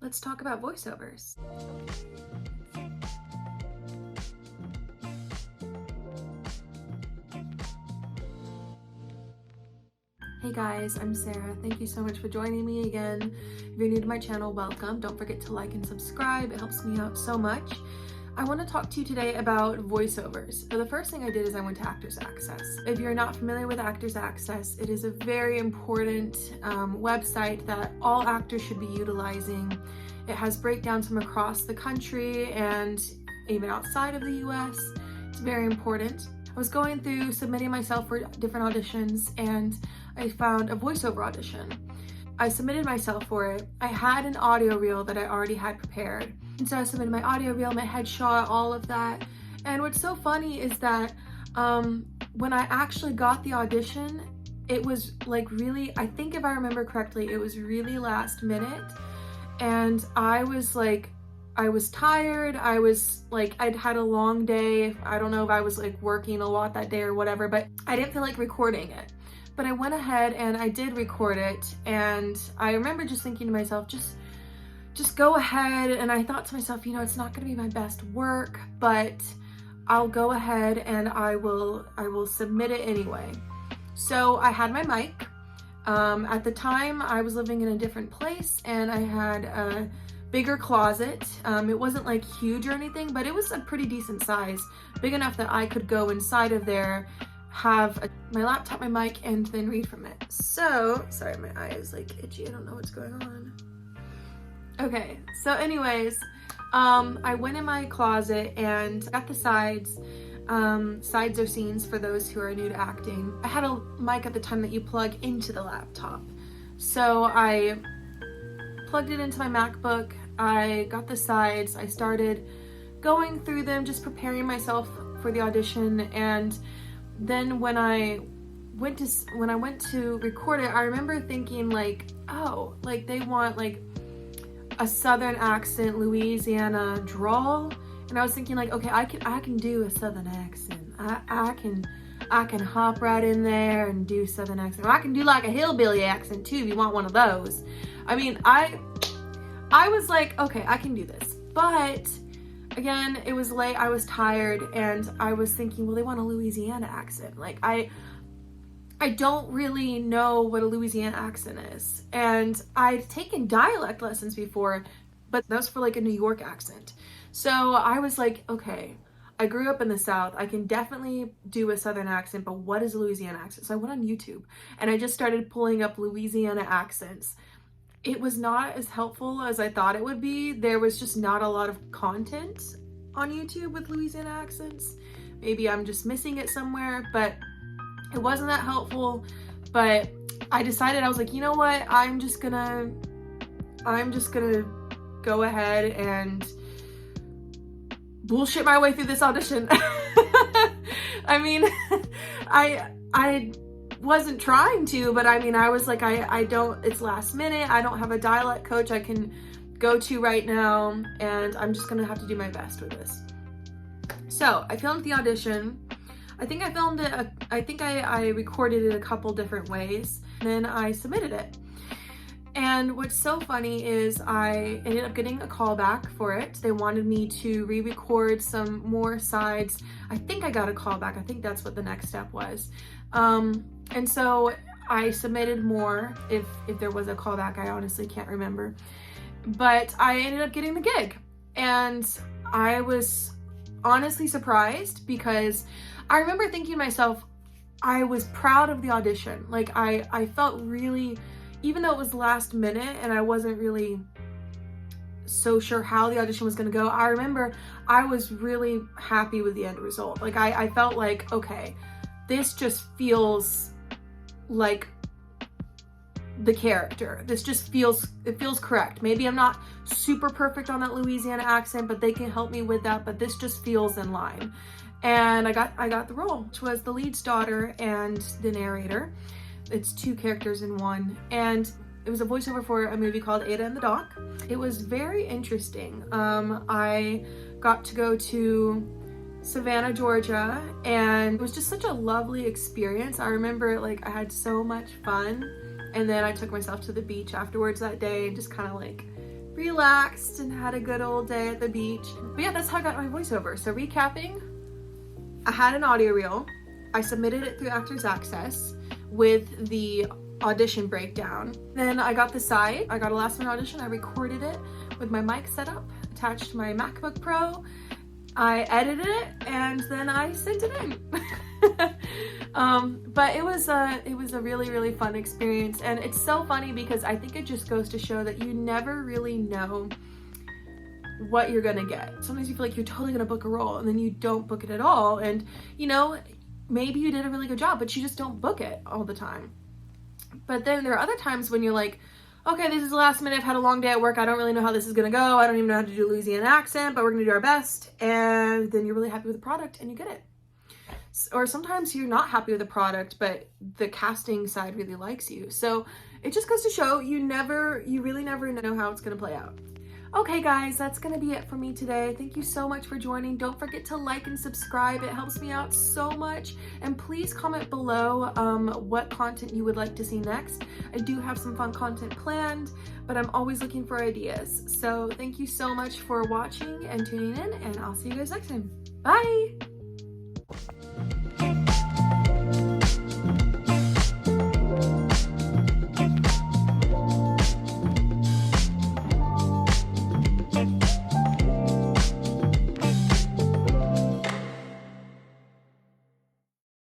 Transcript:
let's talk about voiceovers. Hey guys, I'm Sarah. Thank you so much for joining me again. If you're new to my channel, welcome. Don't forget to like and subscribe. It helps me out so much. I want to talk to you today about voiceovers. So the first thing I did is I went to Actors Access. If you're not familiar with Actors Access, it is a very important website that all actors should be utilizing. It has breakdowns from across the country and even outside of the US. It's very important. I was going through submitting myself for different auditions and I found a voiceover audition. I submitted myself for it. I had an audio reel that I already had prepared. And so I submitted my audio reel, my headshot, all of that. And what's so funny is that when I actually got the audition, it was like really, I think if I remember correctly, it was really last minute. And I was tired. I was like, I'd had a long day. I don't know if I was like working a lot that day or whatever, but I didn't feel like recording it. But I went ahead and I did record it. And I remember just thinking to myself, just go ahead. And I thought to myself, you know, it's not gonna be my best work, but I'll go ahead and I will submit it anyway. So I had my mic. At the time I was living in a different place and I had a bigger closet. It wasn't like huge or anything, but it was a pretty decent size, big enough that I could go inside of there, have my laptop, my mic, and then read from it. So, sorry, my eye is like itchy. I don't know what's going on. Okay, so anyways, I went in my closet and got the sides. Sides are scenes for those who are new to acting. I had a mic at the time that you plug into the laptop. So I plugged it into my MacBook. I got the sides. I started going through them, just preparing myself for the audition. And then when I went to record it, I remember thinking like, oh, like they want like a Southern accent, Louisiana drawl. And I was thinking like, okay, I can do a Southern accent. I can hop right in there and do Southern accent. Or I can do like a hillbilly accent too if you want one of those. I mean, I was like, okay, I can do this. But again, it was late, I was tired, and I was thinking, well, they want a Louisiana accent. Like I don't really know what a Louisiana accent is. And I'd taken dialect lessons before, but that was for like a New York accent. So I was like, okay, I grew up in the South. I can definitely do a Southern accent, but what is a Louisiana accent? So I went on YouTube and I just started pulling up Louisiana accents. It was not as helpful as I thought it would be. There was just not a lot of content on YouTube with Louisiana accents. Maybe I'm just missing it somewhere, but it wasn't that helpful. But I decided, I was like, you know what? I'm just gonna go ahead and bullshit my way through this audition. I mean, I wasn't trying to, but I mean, I was like, it's last minute. I don't have a dialect coach I can go to right now, and I'm just gonna have to do my best with this. So I filmed the audition. I think I filmed it, I recorded it a couple different ways, and then I submitted it. And what's so funny is I ended up getting a call back for it. They wanted me to re-record some more sides. I think I got a call back. I think that's what the next step was. And so I submitted more. If there was a callback, I honestly can't remember. But I ended up getting the gig. And I was honestly surprised because I remember thinking to myself, I was proud of the audition. Like I felt really, even though it was last minute and I wasn't really so sure how the audition was gonna go, I remember I was really happy with the end result. Like I felt like, okay, this just feels like the character. This just feels correct. Maybe I'm not super perfect on that Louisiana accent, but they can help me with that, but this just feels in line. And I got the role, which was the lead's daughter and the narrator. It's two characters in one. And it was a voiceover for a movie called Ada and the Doc. It was very interesting. I got to go to Savannah, Georgia, and it was just such a lovely experience. I remember like I had so much fun, and then I took myself to the beach afterwards that day and just kind of like relaxed and had a good old day at the beach. But yeah, that's how I got my voiceover. So recapping, I had an audio reel. I submitted it through Actors Access with the audition breakdown. Then I got the site. I got a last minute audition. I recorded it with my mic set up, attached to my MacBook Pro. I edited it and then I sent it in. But it was a really, really fun experience. And it's so funny because I think it just goes to show that you never really know what you're gonna get. Sometimes you feel like you're totally gonna book a role and then you don't book it at all. And you know, maybe you did a really good job, but you just don't book it all the time. But then there are other times when you're like, okay, this is the last minute, I've had a long day at work, I don't really know how this is gonna go, I don't even know how to do a Louisiana accent, but we're gonna do our best. And then you're really happy with the product and you get it. Or sometimes you're not happy with the product, but the casting side really likes you. So it just goes to show you really never know how it's gonna play out. Okay guys, that's gonna be it for me today. Thank you so much for joining. Don't forget to like and subscribe. It helps me out so much. And please comment below what content you would like to see next. I do have some fun content planned, but I'm always looking for ideas. So thank you so much for watching and tuning in, and I'll see you guys next time. Bye!